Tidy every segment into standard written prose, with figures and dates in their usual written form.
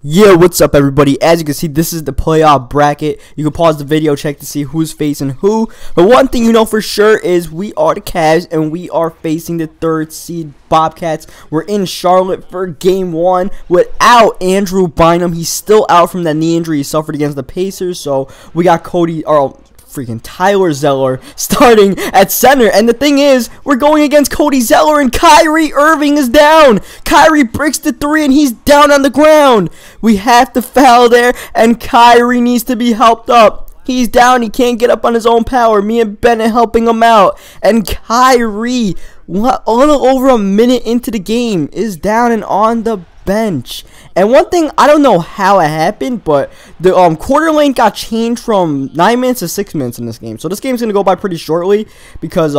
Yeah, what's up everybody? As you can see, this is the playoff bracket. You can pause the video, check to see who's facing who. But one thing you know for sure is we are the Cavs and we are facing the 3rd seed Bobcats. We're in Charlotte for game 1 without Andrew Bynum. He's still out from that knee injury he suffered against the Pacers. So we got Tyler Zeller starting at center, and the thing is, we're going against Cody Zeller, and Kyrie Irving is down. Kyrie breaks the 3, and he's down on the ground. We have to foul there, and Kyrie needs to be helped up. He's down. He can't get up on his own power. Me and Bennett helping him out, and Kyrie, a little over a minute into the game, is down and on the bench. And one thing, I don't know how it happened, but the quarter length got changed from 9 minutes to 6 minutes in this game. So this game's gonna go by pretty shortly because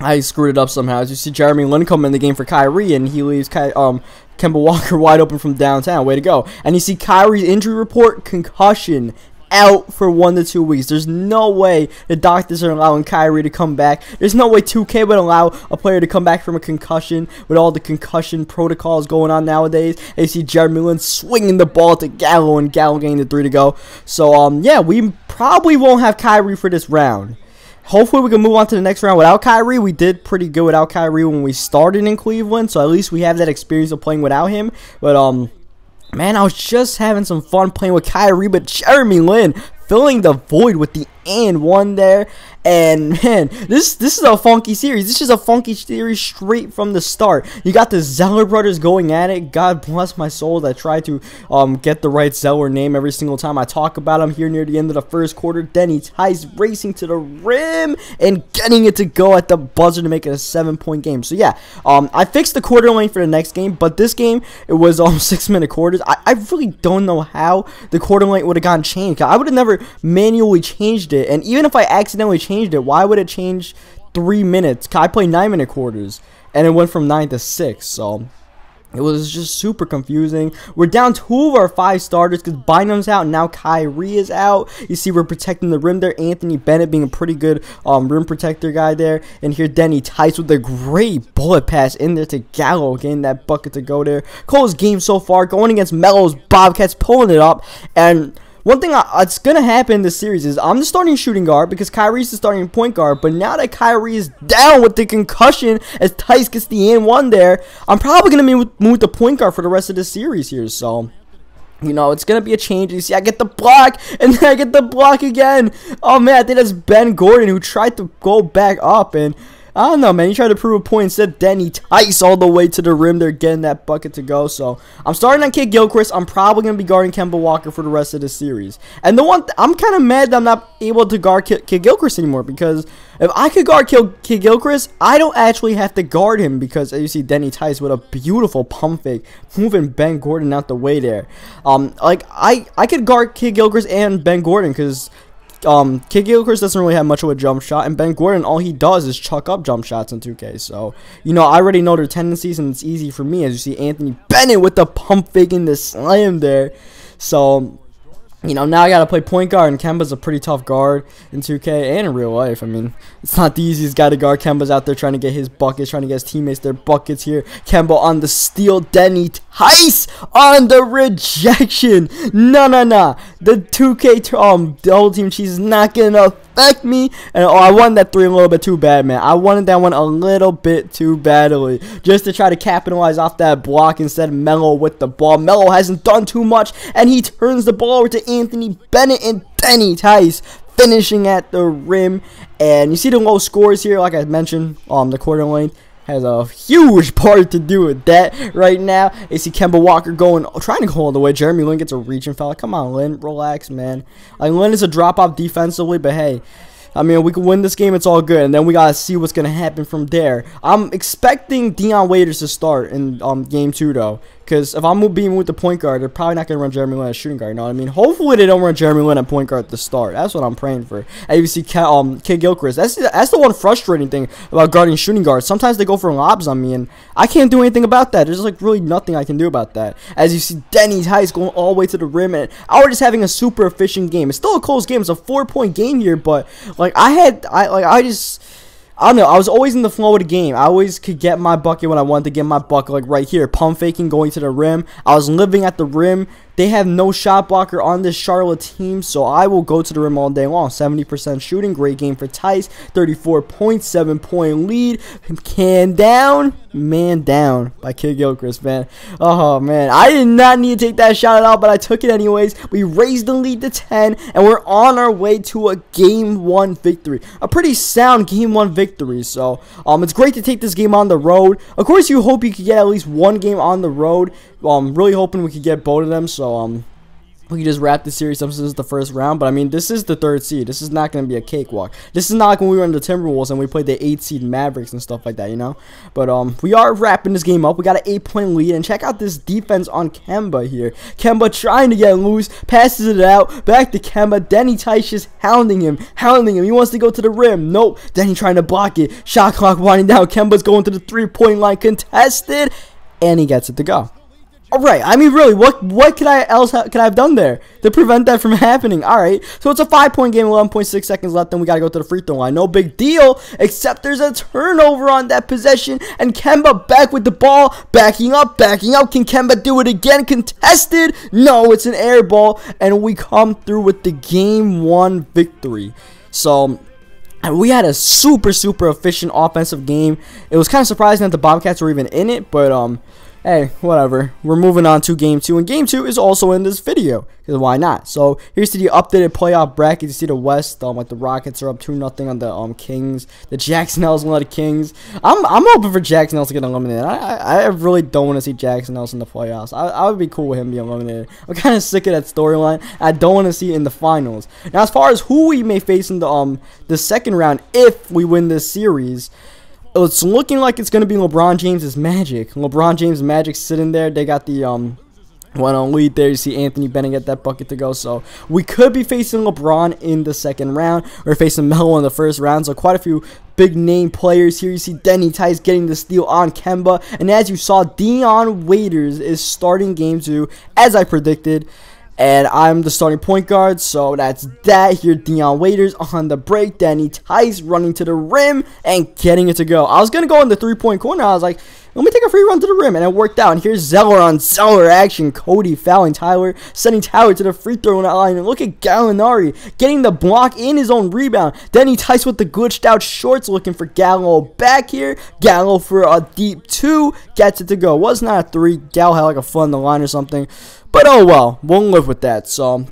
I screwed it up somehow. As you see, Jeremy Lin come in the game for Kyrie, and he leaves Kemba Walker wide open from downtown. Way to go! And you see Kyrie's injury report: concussion. Out for 1 to 2 weeks. There's no way the doctors are allowing Kyrie to come back. There's no way 2K would allow a player to come back from a concussion with all the concussion protocols going on nowadays. And you see Jeremy Lin swinging the ball to Gallo, and Gallo getting the 3 to go. So yeah, we probably won't have Kyrie for this round. Hopefully we can move on to the next round without Kyrie. We did pretty good without Kyrie when we started in Cleveland, so at least we have that experience of playing without him. But man, I was just having some fun playing with Kyrie, but Jeremy Lin filling the void with the and one there. And man, this is a funky series. This is a funky series straight from the start. You got the Zeller brothers going at it. God bless my soul that tried to get the right Zeller name every single time I talk about him here near the end of the first quarter. Denny Tice racing to the rim and getting it to go at the buzzer to make it a 7-point game. So yeah, I fixed the quarter length for the next game, but this game it was 6-minute quarters. I really don't know how the quarter length would have gotten changed. I would have never manually changed it. And even if I accidentally changed it, why would it change 3 minutes? I played 9-minute quarters, and it went from 9 to 6. So it was just super confusing. We're down 2 of our 5 starters because Bynum's out, and now Kyrie is out. You see we're protecting the rim there. Anthony Bennett being a pretty good rim protector guy there. And here Denny Tice with a great bullet pass in there to Gallo, getting that bucket to go there. Cole's game so far, going against Melo's Bobcats, pulling it up. And one thing that's going to happen in this series is I'm the starting shooting guard because Kyrie's the starting point guard. But now that Kyrie is down with the concussion as Tice gets the N1 there, I'm probably going to move the point guard for the rest of the series here. So, you know, it's going to be a change. You see, I get the block, and then I get the block again. Oh, man, I think that's Ben Gordon who tried to go back up, and I don't know, man. He tried to prove a point instead. Denny Tice all the way to the rim. They're getting that bucket to go. So I'm starting on Kid-Gilchrist. I'm probably going to be guarding Kemba Walker for the rest of the series. And I'm kind of mad that I'm not able to guard Kid-Gilchrist anymore, because if I could guard Kid-Gilchrist, I don't actually have to guard him, because as you see Denny Tice with a beautiful pump fake, moving Ben Gordon out the way there. I could guard Kid-Gilchrist and Ben Gordon, because Kid-Gilchrist doesn't really have much of a jump shot, and Ben Gordon, all he does is chuck up jump shots in 2K. So, you know, I already know their tendencies, and it's easy for me. As you see Anthony Bennett with the pump fake in the slam there. So, you know, now I got to play point guard, and Kemba's a pretty tough guard in 2K and in real life. I mean, it's not the easiest guy to guard. Kemba's out there trying to get his buckets, trying to get his teammates their buckets here. Kemba on the steal. Denny Tice on the rejection. No. The 2K, the whole team cheese is not going to affect me. And I wanted that 3 a little bit too bad, man. I wanted that one a little bit too badly, just to try to capitalize off that block instead of Melo with the ball. Melo hasn't done too much, and he turns the ball over to Anthony Bennett, and Denny Tice finishing at the rim. And you see the low scores here, like I mentioned, the quarter length has a huge part to do with that right now. You see Kemba Walker trying to go all the way. Jeremy Lin gets a reaching foul. Come on, Lin, relax, man. Lin is a drop-off defensively, but hey, I mean, we can win this game, it's all good, and then we gotta see what's gonna happen from there. I'm expecting Dion Waiters to start in game 2 though, because if I'm being with the point guard, they're probably not gonna run Jeremy Lin as shooting guard. You know what I mean? Hopefully they don't run Jeremy Lin at point guard at the start. That's what I'm praying for. And you see Kid-Gilchrist. That's the one frustrating thing about guarding shooting guards. Sometimes they go for lobs on me, and I can't do anything about that. There's like really nothing I can do about that. As you see Denny Tice going all the way to the rim, and Howard is having a super efficient game. It's still a close game. It's a 4-point game here, but like I I don't know. I was always in the flow of the game. I always could get my bucket when I wanted to get my bucket, like right here. Pump faking, going to the rim. I was living at the rim. They have no shot blocker on this Charlotte team, so I will go to the rim all day long. 70% shooting. Great game for Tice. 34.7-point lead. Can down. Man down by Kid Gilchrist, man. Oh, man. I did not need to take that shot at all, but I took it anyways. We raised the lead to 10, and we're on our way to a Game 1 victory. A pretty sound Game 1 victory. So, it's great to take this game on the road. Of course, you hope you could get at least one game on the road. Really hoping we could get both of them, so we can just wrap the series up since this is the first round. But I mean, this is the 3rd seed. This is not going to be a cakewalk. This is not like when we were in the Timberwolves and we played the 8th seed Mavericks and stuff like that, you know. But we are wrapping this game up. We got an 8-point lead, and check out this defense on Kemba here. Kemba trying to get loose, passes it out back to Kemba. Denny Tice just hounding him. He wants to go to the rim. Nope. Denny trying to block it. Shot clock winding down. Kemba's going to the 3-point line, contested, and he gets it to go. Alright, I mean, really, what could I have done there to prevent that from happening? Alright, so it's a 5-point game, 11.6 seconds left, and we got to go to the free throw line. No big deal, except there's a turnover on that possession, and Kemba back with the ball, backing up. Can Kemba do it again? Contested? No, it's an air ball, and we come through with the Game 1 victory. So we had a super efficient offensive game. It was kind of surprising that the Bobcats were even in it, but hey, whatever. We're moving on to Game 2, and Game 2 is also in this video, because why not? So, here's the updated playoff bracket. You see the West, like the Rockets are up 2-0 on the Kings. The Jackson Ells one of the Kings. I'm hoping for Jackson Ells to get eliminated. I really don't want to see Jackson Ells in the playoffs. I would be cool with him being eliminated. I'm kind of sick of that storyline. I don't want to see it in the finals. Now, as far as who we may face in the second round, if we win this series, it's looking like it's going to be LeBron James' Magic. LeBron James' Magic sitting there. They got the 1-on lead there. You see Anthony Bennett get that bucket to go. So we could be facing LeBron in the second round. We're facing Melo in the first round. So quite a few big name players here. You see Denny Tice getting the steal on Kemba. And as you saw, Dion Waiters is starting Game 2 as I predicted. And I'm the starting point guard, so that's that. Here, Dion Waiters on the break. Denny Tice running to the rim and getting it to go. I was going to go in the 3-point corner. I was like, let me take a free run to the rim, and it worked out. And here's Zeller on Zeller action. Cody fouling Tyler, sending Tyler to the free throw line. And look at Gallinari getting the block in his own rebound. Denny Tice with the glitched out shorts, looking for Gallo back here. Gallo for a deep 2, gets it to go. Was not a 3. Gallo had like a foot in the line or something. But oh well, we'll live with that. So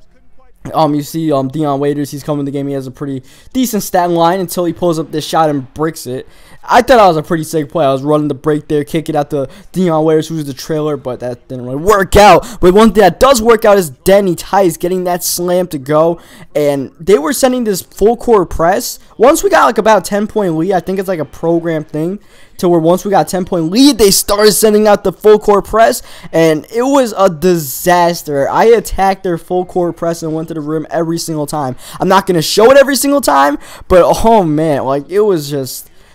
you see Dion Waiters, he's coming to the game. He has a pretty decent stat line until he pulls up this shot and bricks it. I thought that was a pretty sick play. I was running the break there, kick it out to Dion Waiters, who's the trailer, but that didn't really work out. But one thing that does work out is Denny Tice getting that slam to go. And they were sending this full court press. Once we got like about 10-point lead, I think it's like a program thing, to where once we got 10-point lead, they started sending out the full court press, and it was a disaster. I attacked their full court press and went to the rim every single time. I'm not going to show it every single time, but oh man, like it was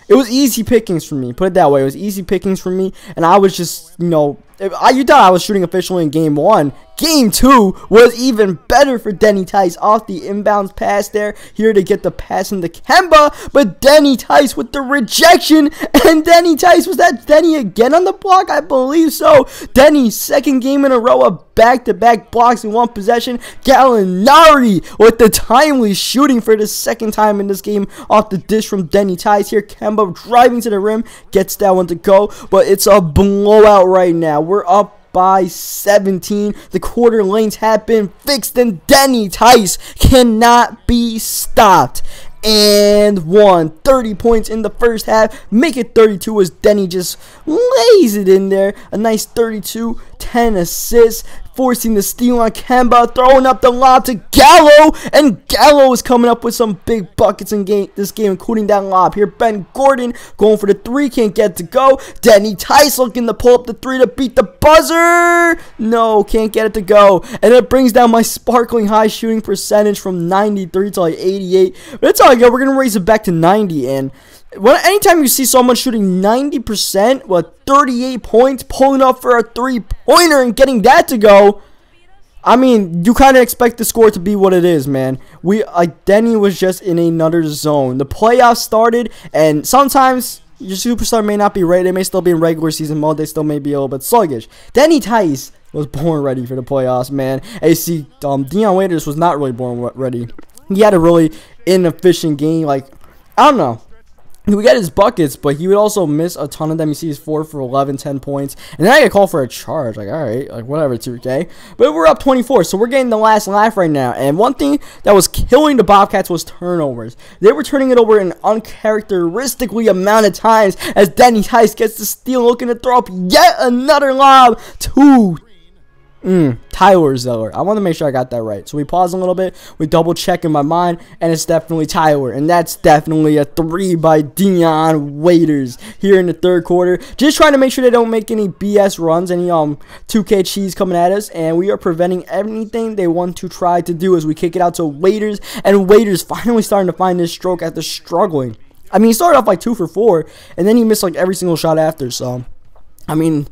easy pickings for me. Put it that way. It was easy pickings for me, and I was just, you thought I was shooting efficiently in Game 1. Game 2 was even better for Denny Tice off the inbounds pass there. Here to get the pass into Kemba, but Denny Tice with the rejection. And Denny Tice, was that Denny again on the block? I believe so. Denny's second game in a row of back-to-back blocks in one possession. Gallinari with the timely shooting for the second time in this game off the dish from Denny Tice. Here Kemba driving to the rim, gets that one to go, but it's a blowout right now. We're up by 17. The quarter lanes have been fixed, and Denny Tice cannot be stopped. And 30 points in the first half. Make it 32 as Denny just lays it in there. A nice 32, 10 assists. Forcing the steal on Kemba, throwing up the lob to Gallo, and Gallo is coming up with some big buckets in this game, including that lob. Here, Ben Gordon going for the 3, can't get to go. Denny Tice looking to pull up the 3 to beat the buzzer. No, can't get it to go. And it brings down my sparkling high shooting percentage from 93 to like 88. But it's all good. We're going to raise it back to 90. And anytime you see someone shooting 90% with 38 points, pulling up for a 3-pointer and getting that to go, I mean, you kind of expect the score to be what it is, man. Denny was just in another zone. The playoffs started, and sometimes your superstar may not be ready. They may still be in regular season mode. They still may be a little bit sluggish. Denny Tice was born ready for the playoffs, man. AC Dion Waiters was not really born ready. He had a really inefficient game. Like, I don't know. He would get his buckets, but he would also miss a ton of them. You see he's 4 for 11, 10 points. And then I get called for a charge. Like, all right, like whatever, 2K. But we're up 24, so we're getting the last laugh right now. And one thing that was killing the Bobcats was turnovers. They were turning it over an uncharacteristically amount of times as Denny Tice gets the steal, looking to throw up yet another lob to Tyler Zeller. I want to make sure I got that right. So we pause a little bit. We double check in my mind, and it's definitely Tyler. And that's definitely a 3 by Dion Waiters here in the third quarter. Just trying to make sure they don't make any BS runs, any 2K cheese coming at us. And we are preventing anything they want to try to do as we kick it out to Waiters. And Waiters finally starting to find his stroke after struggling. I mean, he started off like 2 for 4, and then he missed like every single shot after. So, I mean,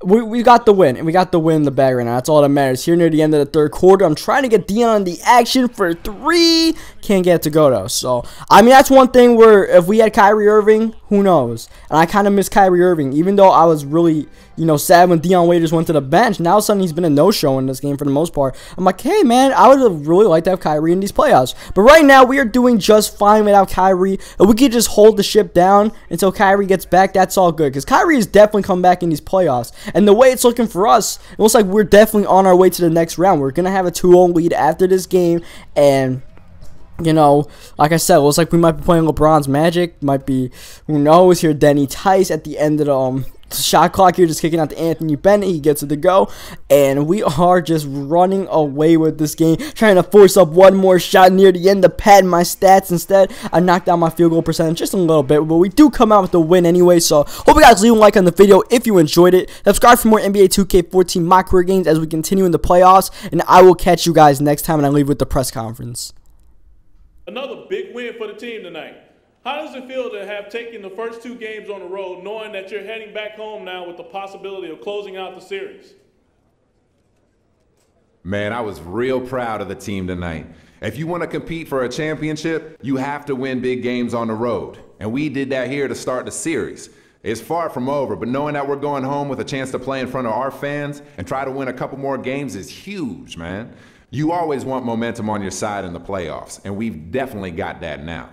we got the win, and we got the win in the bag right now. That's all that matters. Here near the end of the third quarter, I'm trying to get Dion on the action for 3. Can't get it to go, though. So, I mean, that's one thing where if we had Kyrie Irving, who knows? And I kind of miss Kyrie Irving, even though I was really, sad when Dion Waiters went to the bench. Now, suddenly, he's been a no-show in this game for the most part. I'm like, hey, man, I would have really liked to have Kyrie in these playoffs. But right now, we are doing just fine without Kyrie. And we could just hold the ship down until Kyrie gets back. That's all good, because Kyrie is definitely come back in these playoffs. And the way it's looking for us, it looks like we're definitely on our way to the next round. We're going to have a 2-0 lead after this game, and like I said, it looks like we might be playing LeBron's Magic. Might be, who knows, here Denny Tice at the end of the shot clock here, just kicking out to Anthony Bennett. He gets it to go, and we are just running away with this game, trying to force up one more shot near the end to pad my stats. Instead, I knocked down my field goal percentage just a little bit, but we do come out with the win anyway. So hope you guys leave a like on the video if you enjoyed it. Subscribe for more NBA 2K14 My Career games as we continue in the playoffs, and I will catch you guys next time, and I leave with the press conference. Another big win for the team tonight. How does it feel to have taken the first 2 games on the road, knowing that you're heading back home now with the possibility of closing out the series? Man, I was real proud of the team tonight. If you want to compete for a championship, you have to win big games on the road. And we did that here to start the series. It's far from over, but knowing that we're going home with a chance to play in front of our fans and try to win a couple more games is huge, man. You always want momentum on your side in the playoffs, and we've definitely got that now.